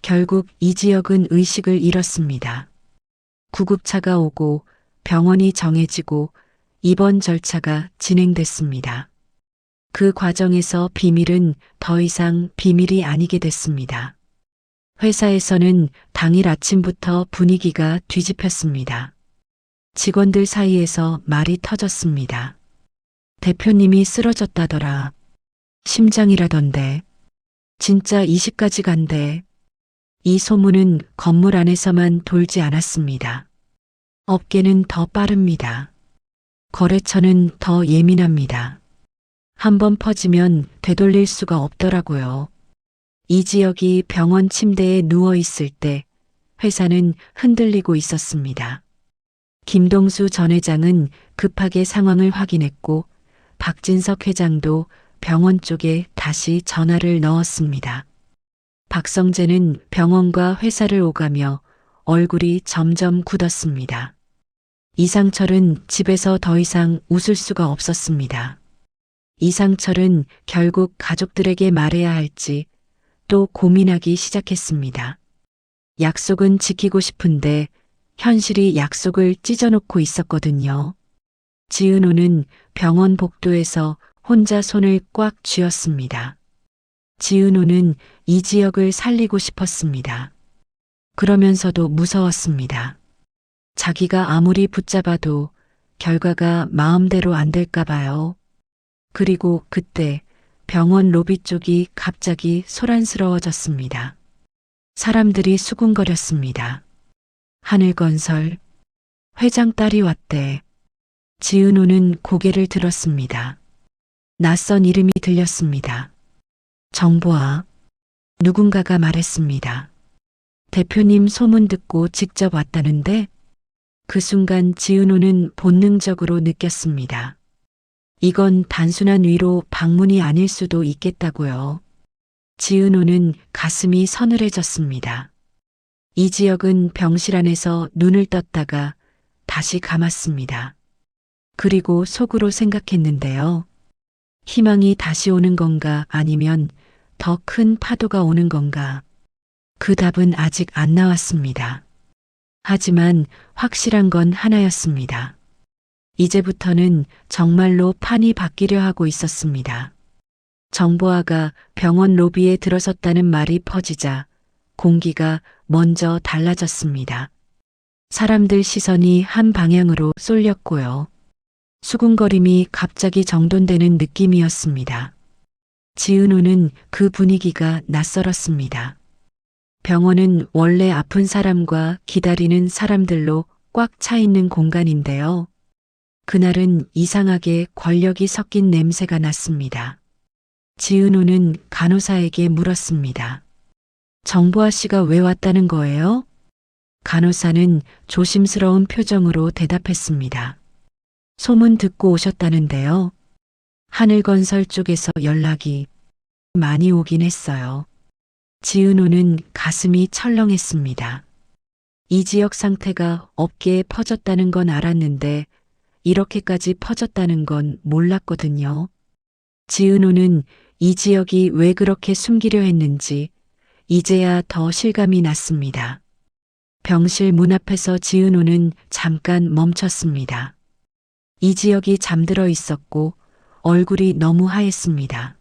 결국 이지혁은 의식을 잃었습니다. 구급차가 오고 병원이 정해지고 입원 절차가 진행됐습니다. 그 과정에서 비밀은 더 이상 비밀이 아니게 됐습니다. 회사에서는 당일 아침부터 분위기가 뒤집혔습니다. 직원들 사이에서 말이 터졌습니다. 대표님이 쓰러졌다더라. 심장이라던데. 진짜 이식까지 간대. 이 소문은 건물 안에서만 돌지 않았습니다. 업계는 더 빠릅니다. 거래처는 더 예민합니다. 한번 퍼지면 되돌릴 수가 없더라고요. 이지혁이 병원 침대에 누워 있을 때 회사는 흔들리고 있었습니다. 김동수 전 회장은 급하게 상황을 확인했고 박진석 회장도 병원 쪽에 다시 전화를 넣었습니다. 박성재는 병원과 회사를 오가며 얼굴이 점점 굳었습니다. 이상철은 집에서 더 이상 웃을 수가 없었습니다. 이상철은 결국 가족들에게 말해야 할지 또 고민하기 시작했습니다. 약속은 지키고 싶은데 현실이 약속을 찢어놓고 있었거든요. 지은호는 병원 복도에서 혼자 손을 꽉 쥐었습니다. 지은호는 이지혁을 살리고 싶었습니다. 그러면서도 무서웠습니다. 자기가 아무리 붙잡아도 결과가 마음대로 안 될까 봐요. 그리고 그때 병원 로비 쪽이 갑자기 소란스러워졌습니다. 사람들이 수군거렸습니다. 하늘건설, 회장 딸이 왔대. 지은호는 고개를 들었습니다. 낯선 이름이 들렸습니다. 정보아. 누군가가 말했습니다. 대표님 소문 듣고 직접 왔다는데? 그 순간 지은호는 본능적으로 느꼈습니다. 이건 단순한 위로 방문이 아닐 수도 있겠다고요. 지은호는 가슴이 서늘해졌습니다. 이지혁은 병실 안에서 눈을 떴다가 다시 감았습니다. 그리고 속으로 생각했는데요. 희망이 다시 오는 건가 아니면 더 큰 파도가 오는 건가? 그 답은 아직 안 나왔습니다. 하지만 확실한 건 하나였습니다. 이제부터는 정말로 판이 바뀌려 하고 있었습니다. 정보아가 병원 로비에 들어섰다는 말이 퍼지자 공기가 먼저 달라졌습니다. 사람들 시선이 한 방향으로 쏠렸고요. 수군거림이 갑자기 정돈되는 느낌이었습니다. 지은호는 그 분위기가 낯설었습니다. 병원은 원래 아픈 사람과 기다리는 사람들로 꽉 차 있는 공간인데요. 그날은 이상하게 권력이 섞인 냄새가 났습니다. 지은호는 간호사에게 물었습니다. 정보아 씨가 왜 왔다는 거예요? 간호사는 조심스러운 표정으로 대답했습니다. 소문 듣고 오셨다는데요. 하늘건설 쪽에서 연락이 많이 오긴 했어요. 지은호는 가슴이 철렁했습니다. 이 지역 상태가 업계에 퍼졌다는 건 알았는데 이렇게까지 퍼졌다는 건 몰랐거든요. 지은호는 이 지역이 왜 그렇게 숨기려 했는지 이제야 더 실감이 났습니다. 병실 문 앞에서 지은호는 잠깐 멈췄습니다. 이 지역이 잠들어 있었고 얼굴이 너무 하였습니다.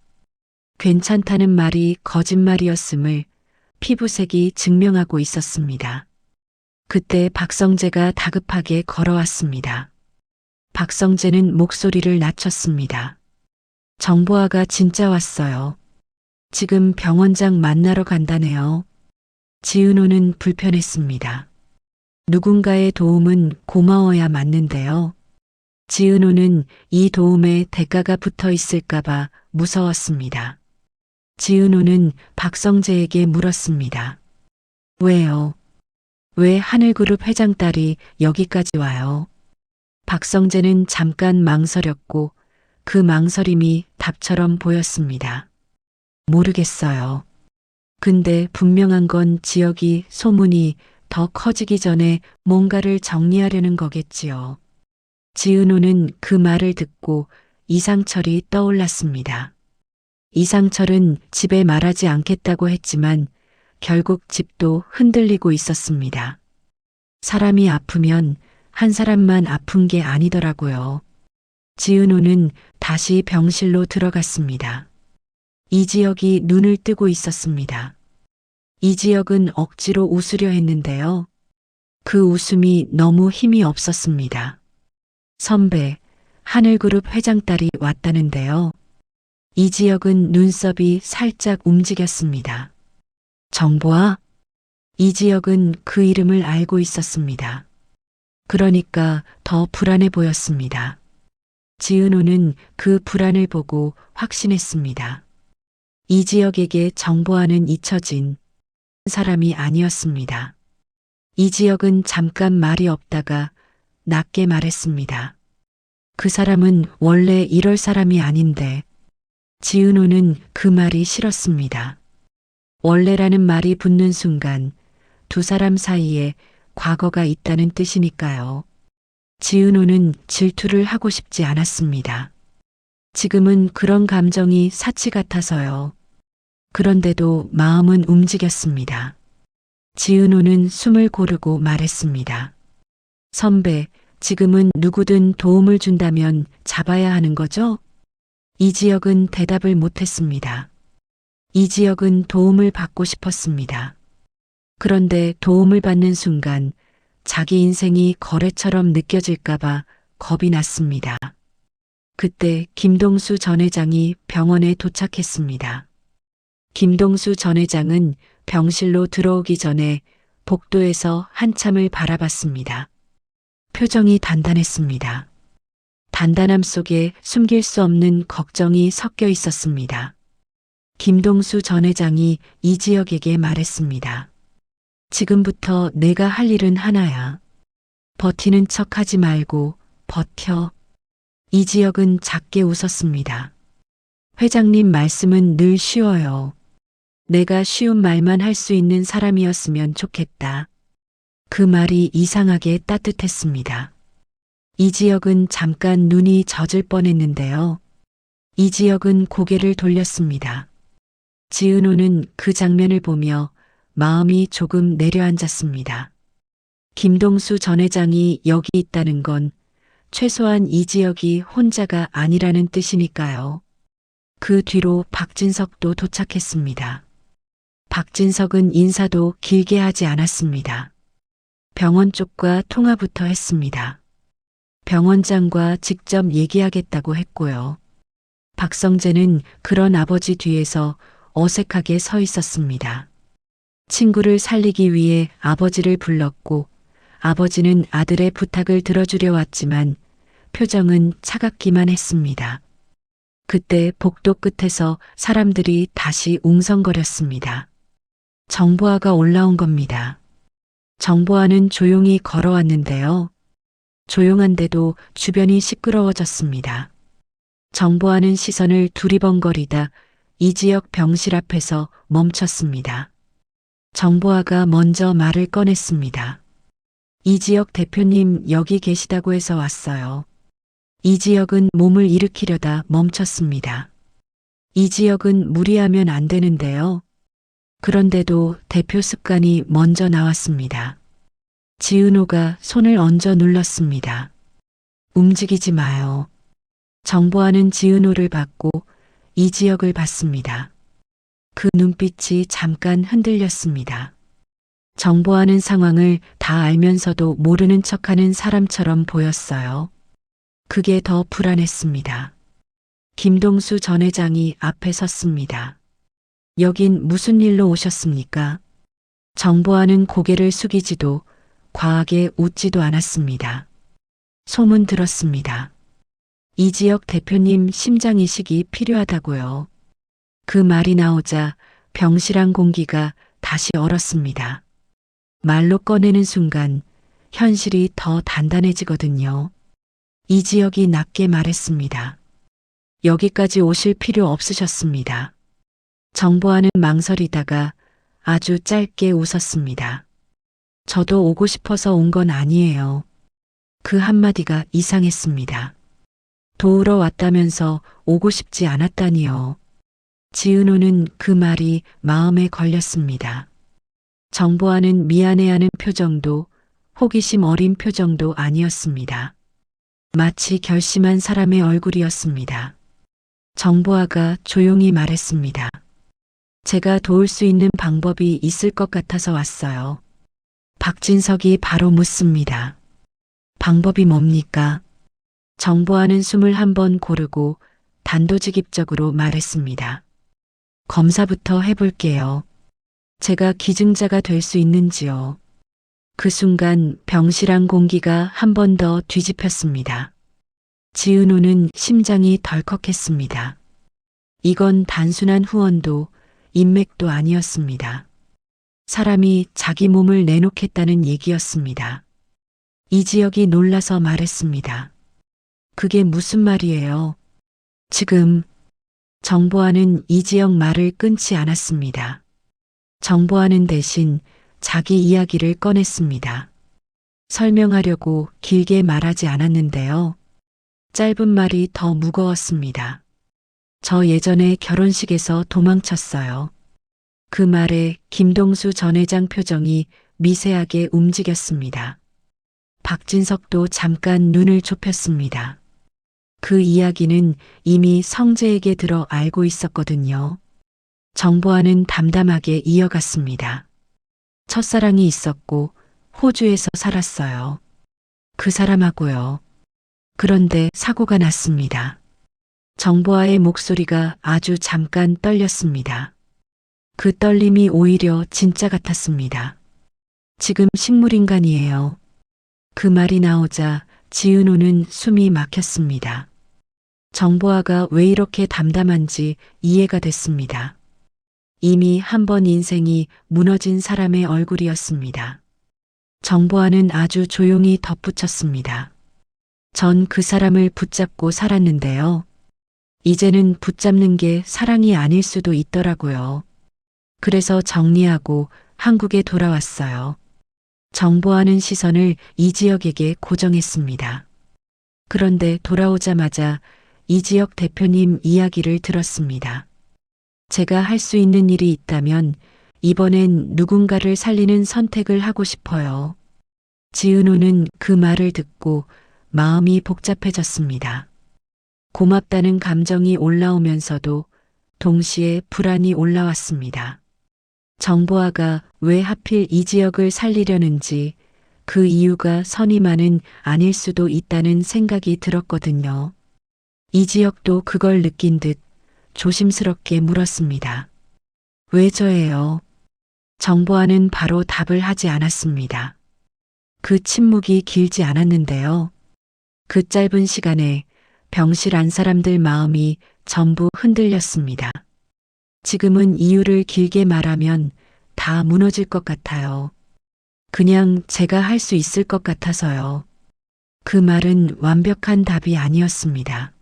괜찮다는 말이 거짓말이었음을 피부색이 증명하고 있었습니다. 그때 박성재가 다급하게 걸어왔습니다. 박성재는 목소리를 낮췄습니다. 정보아가 진짜 왔어요. 지금 병원장 만나러 간다네요. 지은호는 불편했습니다. 누군가의 도움은 고마워야 맞는데요. 지은호는 이 도움에 대가가 붙어 있을까봐 무서웠습니다. 지은호는 박성재에게 물었습니다. 왜요? 왜 하늘그룹 회장 딸이 여기까지 와요? 박성재는 잠깐 망설였고 그 망설임이 답처럼 보였습니다. 모르겠어요. 근데 분명한 건 지역이 소문이 더 커지기 전에 뭔가를 정리하려는 거겠지요. 지은호는 그 말을 듣고 이상철이 떠올랐습니다. 이상철은 집에 말하지 않겠다고 했지만 결국 집도 흔들리고 있었습니다. 사람이 아프면 한 사람만 아픈 게 아니더라고요. 지은호는 다시 병실로 들어갔습니다. 이 지역이 눈을 뜨고 있었습니다. 이 지역은 억지로 웃으려 했는데요. 그 웃음이 너무 힘이 없었습니다. 선배, 하늘그룹 회장 딸이 왔다는데요. 이 지역은 눈썹이 살짝 움직였습니다. 정보아? 이 지역은 그 이름을 알고 있었습니다. 그러니까 더 불안해 보였습니다. 지은호는 그 불안을 보고 확신했습니다. 이 지역에게 정보아는 잊혀진 사람이 아니었습니다. 이 지역은 잠깐 말이 없다가 낮게 말했습니다. 그 사람은 원래 이럴 사람이 아닌데. 지은호는 그 말이 싫었습니다. 원래라는 말이 붙는 순간 두 사람 사이에 과거가 있다는 뜻이니까요. 지은호는 질투를 하고 싶지 않았습니다. 지금은 그런 감정이 사치 같아서요. 그런데도 마음은 움직였습니다. 지은호는 숨을 고르고 말했습니다. 선배, 지금은 누구든 도움을 준다면 잡아야 하는 거죠? 이 지역은 대답을 못했습니다. 이 지역은 도움을 받고 싶었습니다. 그런데 도움을 받는 순간 자기 인생이 거래처럼 느껴질까봐 겁이 났습니다. 그때 김동수 전 회장이 병원에 도착했습니다. 김동수 전 회장은 병실로 들어오기 전에 복도에서 한참을 바라봤습니다. 표정이 단단했습니다. 단단함 속에 숨길 수 없는 걱정이 섞여 있었습니다. 김동수 전 회장이 이 지역에게 말했습니다. 지금부터 내가 할 일은 하나야. 버티는 척 하지 말고 버텨. 이 지역은 작게 웃었습니다. 회장님 말씀은 늘 쉬워요. 내가 쉬운 말만 할 수 있는 사람이었으면 좋겠다. 그 말이 이상하게 따뜻했습니다. 이 지역은 잠깐 눈이 젖을 뻔했는데요. 이 지역은 고개를 돌렸습니다. 지은호는 그 장면을 보며 마음이 조금 내려앉았습니다. 김동수 전 회장이 여기 있다는 건 최소한 이 지역이 혼자가 아니라는 뜻이니까요. 그 뒤로 박진석도 도착했습니다. 박진석은 인사도 길게 하지 않았습니다. 병원 쪽과 통화부터 했습니다. 병원장과 직접 얘기하겠다고 했고요. 박성재는 그런 아버지 뒤에서 어색하게 서 있었습니다. 친구를 살리기 위해 아버지를 불렀고 아버지는 아들의 부탁을 들어주려 왔지만 표정은 차갑기만 했습니다. 그때 복도 끝에서 사람들이 다시 웅성거렸습니다. 정보아가 올라온 겁니다. 정보아는 조용히 걸어왔는데요. 조용한데도 주변이 시끄러워졌습니다. 정보아는 시선을 두리번거리다 이 지역 병실 앞에서 멈췄습니다. 정보아가 먼저 말을 꺼냈습니다. 이 지역 대표님 여기 계시다고 해서 왔어요. 이 지역은 몸을 일으키려다 멈췄습니다. 이 지역은 무리하면 안 되는데요. 그런데도 대표 습관이 먼저 나왔습니다. 지은호가 손을 얹어 눌렀습니다. 움직이지 마요. 정보아는 지은호를 받고 이 지역을 봤습니다. 그 눈빛이 잠깐 흔들렸습니다. 정보아는 상황을 다 알면서도 모르는 척하는 사람처럼 보였어요. 그게 더 불안했습니다. 김동수 전 회장이 앞에 섰습니다. 여긴 무슨 일로 오셨습니까? 정보아는 고개를 숙이지도 과하게 웃지도 않았습니다. 소문 들었습니다. 이 지역 대표님 심장 이식이 필요하다고요. 그 말이 나오자 병실 안 공기가 다시 얼었습니다. 말로 꺼내는 순간 현실이 더 단단해지거든요. 이 지역이 낮게 말했습니다. 여기까지 오실 필요 없으셨습니다. 정보아는 망설이다가 아주 짧게 웃었습니다. 저도 오고 싶어서 온 건 아니에요. 그 한마디가 이상했습니다. 도우러 왔다면서 오고 싶지 않았다니요. 지은호는 그 말이 마음에 걸렸습니다. 정보아는 미안해하는 표정도 호기심 어린 표정도 아니었습니다. 마치 결심한 사람의 얼굴이었습니다. 정보아가 조용히 말했습니다. 제가 도울 수 있는 방법이 있을 것 같아서 왔어요. 박진석이 바로 묻습니다. 방법이 뭡니까? 정보아는 숨을 한번 고르고 단도직입적으로 말했습니다. 검사부터 해볼게요. 제가 기증자가 될 수 있는지요. 그 순간 병실 안 공기가 한 번 더 뒤집혔습니다. 지은호는 심장이 덜컥했습니다. 이건 단순한 후원도 인맥도 아니었습니다. 사람이 자기 몸을 내놓겠다는 얘기였습니다. 이 지역이 놀라서 말했습니다. 그게 무슨 말이에요? 지금 정보아는 이 지역 말을 끊지 않았습니다. 정보아는 대신 자기 이야기를 꺼냈습니다. 설명하려고 길게 말하지 않았는데요. 짧은 말이 더 무거웠습니다. 저 예전에 결혼식에서 도망쳤어요. 그 말에 김동수 전 회장 표정이 미세하게 움직였습니다. 박진석도 잠깐 눈을 좁혔습니다. 그 이야기는 이미 성재에게 들어 알고 있었거든요. 정보아는 담담하게 이어갔습니다. 첫사랑이 있었고 호주에서 살았어요. 그 사람하고요. 그런데 사고가 났습니다. 정보아의 목소리가 아주 잠깐 떨렸습니다. 그 떨림이 오히려 진짜 같았습니다. 지금 식물인간이에요. 그 말이 나오자 지은호는 숨이 막혔습니다. 정보아가 왜 이렇게 담담한지 이해가 됐습니다. 이미 한 번 인생이 무너진 사람의 얼굴이었습니다. 정보아는 아주 조용히 덧붙였습니다. 전 그 사람을 붙잡고 살았는데요. 이제는 붙잡는 게 사랑이 아닐 수도 있더라고요. 그래서 정리하고 한국에 돌아왔어요. 정보하는 시선을 이지혁에게 고정했습니다. 그런데 돌아오자마자 이지혁 대표님 이야기를 들었습니다. 제가 할 수 있는 일이 있다면 이번엔 누군가를 살리는 선택을 하고 싶어요. 지은호는 그 말을 듣고 마음이 복잡해졌습니다. 고맙다는 감정이 올라오면서도 동시에 불안이 올라왔습니다. 정보아가 왜 하필 이 지역을 살리려는지 그 이유가 선의만은 아닐 수도 있다는 생각이 들었거든요. 이 지역도 그걸 느낀 듯 조심스럽게 물었습니다. 왜 저예요? 정보아는 바로 답을 하지 않았습니다. 그 침묵이 길지 않았는데요. 그 짧은 시간에 병실 사람들 마음이 전부 흔들렸습니다. 지금은 이유를 길게 말하면 다 무너질 것 같아요. 그냥 제가 할 수 있을 것 같아서요. 그 말은 완벽한 답이 아니었습니다.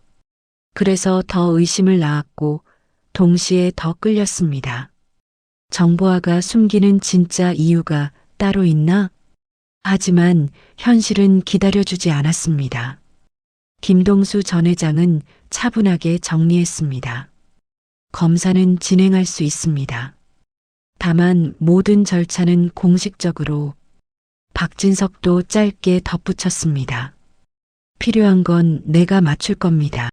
그래서 더 의심을 낳았고 동시에 더 끌렸습니다. 정보아가 숨기는 진짜 이유가 따로 있나? 하지만 현실은 기다려주지 않았습니다. 김동수 전 회장은 차분하게 정리했습니다. 검사는 진행할 수 있습니다. 다만 모든 절차는 공식적으로. 박진석도 짧게 덧붙였습니다. 필요한 건 내가 맞출 겁니다.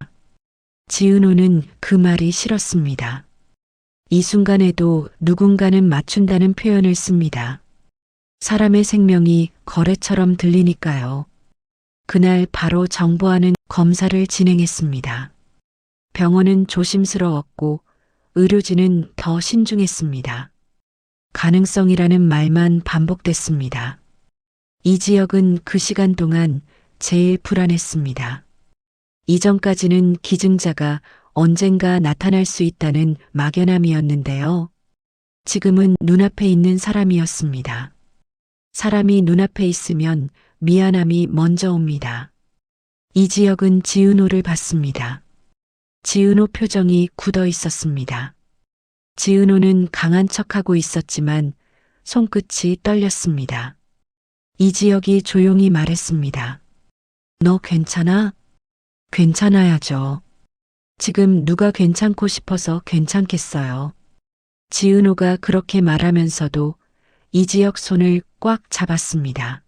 지은호는 그 말이 싫었습니다. 이 순간에도 누군가는 맞춘다는 표현을 씁니다. 사람의 생명이 거래처럼 들리니까요. 그날 바로 정보아는 검사를 진행했습니다. 병원은 조심스러웠고 의료진은 더 신중했습니다. 가능성이라는 말만 반복됐습니다. 이 지역은 그 시간 동안 제일 불안했습니다. 이전까지는 기증자가 언젠가 나타날 수 있다는 막연함이었는데요. 지금은 눈앞에 있는 사람이었습니다. 사람이 눈앞에 있으면 미안함이 먼저 옵니다. 이 지역은 지은호를 봤습니다. 지은호 표정이 굳어 있었습니다. 지은호는 강한 척하고 있었지만 손끝이 떨렸습니다. 이 지역이 조용히 말했습니다. 너 괜찮아? 괜찮아야죠. 지금 누가 괜찮고 싶어서 괜찮겠어요. 지은호가 그렇게 말하면서도 이 지역 손을 꽉 잡았습니다.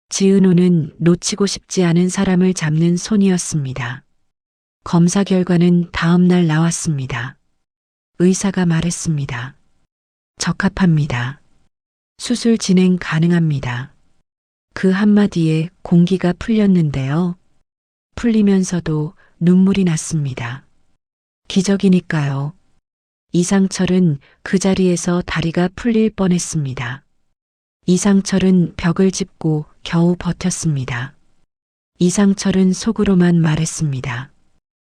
지은호는 놓치고 싶지 않은 사람을 잡는 손이었습니다. 검사 결과는 다음 날 나왔습니다. 의사가 말했습니다. 적합합니다. 수술 진행 가능합니다. 그 한마디에 공기가 풀렸는데요. 풀리면서도 눈물이 났습니다. 기적이니까요. 이상철은 그 자리에서 다리가 풀릴 뻔했습니다. 이상철은 벽을 짚고 겨우 버텼습니다. 이상철은 속으로만 말했습니다.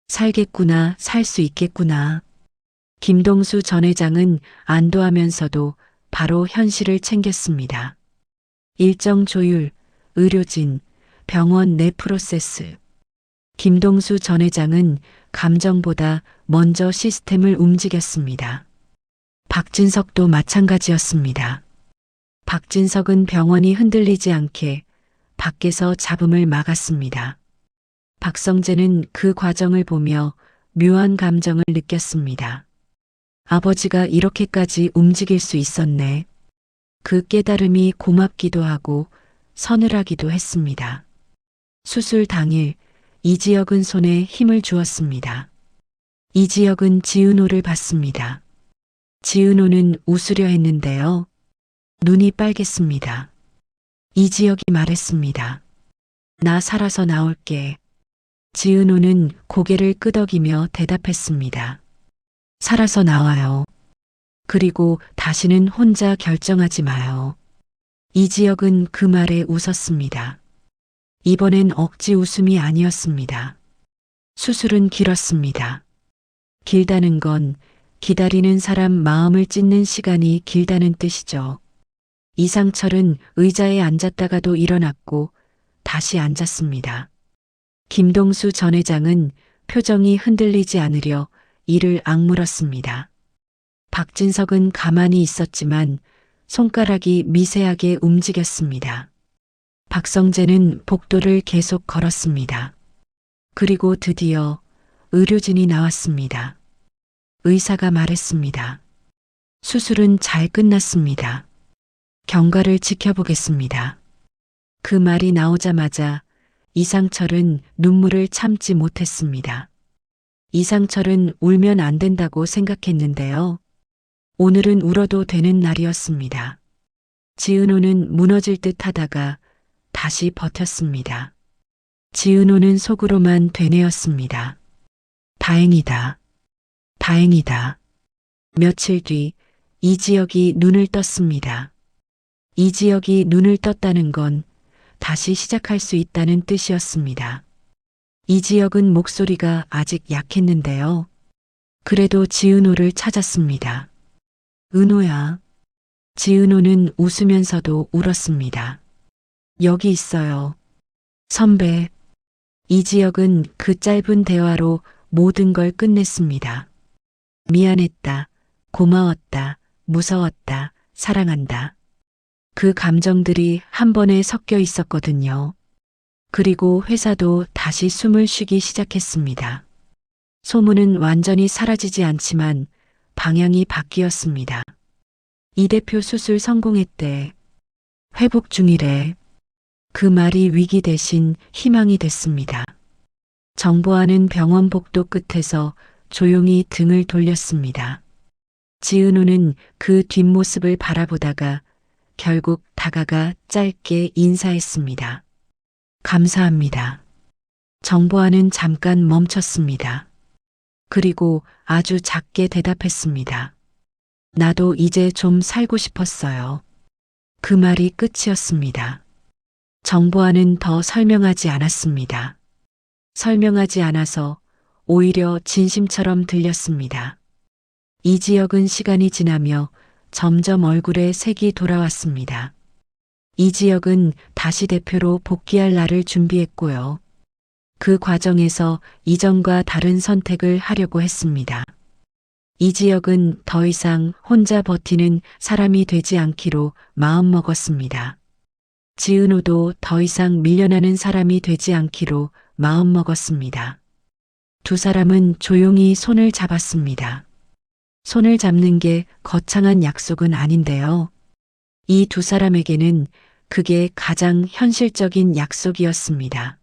살겠구나, 살 수 있겠구나. 김동수 전 회장은 안도하면서도 바로 현실을 챙겼습니다. 일정 조율, 의료진, 병원 내 프로세스. 김동수 전 회장은 감정보다 먼저 시스템을 움직였습니다. 박진석도 마찬가지였습니다. 박진석은 병원이 흔들리지 않게 밖에서 잡음을 막았습니다. 박성재는 그 과정을 보며 묘한 감정을 느꼈습니다. 아버지가 이렇게까지 움직일 수 있었네. 그 깨달음이 고맙기도 하고 서늘하기도 했습니다. 수술 당일 이지혁은 손에 힘을 주었습니다. 이지혁은 지은호를 봤습니다. 지은호는 웃으려 했는데요. 눈이 빨갰습니다. 이지혁이 말했습니다. 나 살아서 나올게. 지은호는 고개를 끄덕이며 대답했습니다. 살아서 나와요. 그리고 다시는 혼자 결정하지 마요. 이지혁은 그 말에 웃었습니다. 이번엔 억지 웃음이 아니었습니다. 수술은 길었습니다. 길다는 건 기다리는 사람 마음을 찢는 시간이 길다는 뜻이죠. 이상철은 의자에 앉았다가도 일어났고 다시 앉았습니다. 김동수 전 회장은 표정이 흔들리지 않으려 이를 악물었습니다. 박진석은 가만히 있었지만 손가락이 미세하게 움직였습니다. 박성재는 복도를 계속 걸었습니다. 그리고 드디어 의료진이 나왔습니다. 의사가 말했습니다. 수술은 잘 끝났습니다. 경과를 지켜보겠습니다. 그 말이 나오자마자 이상철은 눈물을 참지 못했습니다. 이상철은 울면 안 된다고 생각했는데요. 오늘은 울어도 되는 날이었습니다. 지은호는 무너질 듯 하다가 다시 버텼습니다. 지은호는 속으로만 되뇌었습니다. 다행이다. 다행이다. 며칠 뒤 이지혁이 눈을 떴습니다. 이지혁이 눈을 떴다는 건 다시 시작할 수 있다는 뜻이었습니다. 이지혁은 목소리가 아직 약했는데요. 그래도 지은호를 찾았습니다. 은호야. 지은호는 웃으면서도 울었습니다. 여기 있어요. 선배. 이지혁은 그 짧은 대화로 모든 걸 끝냈습니다. 미안했다. 고마웠다. 무서웠다. 사랑한다. 그 감정들이 한 번에 섞여 있었거든요. 그리고 회사도 다시 숨을 쉬기 시작했습니다. 소문은 완전히 사라지지 않지만 방향이 바뀌었습니다. 이 대표 수술 성공했대. 회복 중이래. 그 말이 위기 대신 희망이 됐습니다. 정보아는 병원 복도 끝에서 조용히 등을 돌렸습니다. 지은호는 그 뒷모습을 바라보다가 결국 다가가 짧게 인사했습니다. 감사합니다. 정보아는 잠깐 멈췄습니다. 그리고 아주 작게 대답했습니다. 나도 이제 좀 살고 싶었어요. 그 말이 끝이었습니다. 정보아는 더 설명하지 않았습니다. 설명하지 않아서 오히려 진심처럼 들렸습니다. 이지혁은 시간이 지나며 점점 얼굴에 색이 돌아왔습니다. 이지혁은 다시 대표로 복귀할 날을 준비했고요. 그 과정에서 이전과 다른 선택을 하려고 했습니다. 이지혁은 더 이상 혼자 버티는 사람이 되지 않기로 마음먹었습니다. 지은호도 더 이상 밀려나는 사람이 되지 않기로 마음먹었습니다. 두 사람은 조용히 손을 잡았습니다. 손을 잡는 게 거창한 약속은 아닌데요. 이 두 사람에게는 그게 가장 현실적인 약속이었습니다.